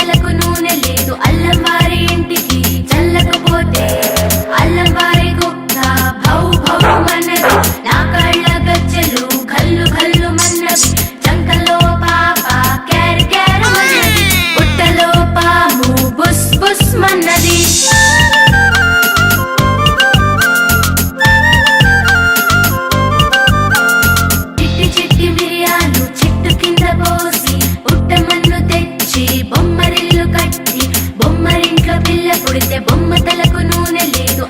తలకు నూనె లేదు అల్లం వారి ఇంటికి చల్లకపోతే అల్లం వారి కుక్క భౌ భౌ మన్నది నా కళ్ళ గజ్జలు కల్లు కల్లు మన్నవి చంకలో పాప క్యారు క్యారు మన్నది పుట్టలో పాము బుస్ బుస్ మన్నది చిట్టి చిట్టి మిరియాలు చెట్టు కింద పోసి పుట్టమన్ను తెచ్చి బొమ్మరిల్లు కట్టి బొమ్మరింట్లో పిల్ల పుడితే బొమ్మ తలకు నూనె లేదు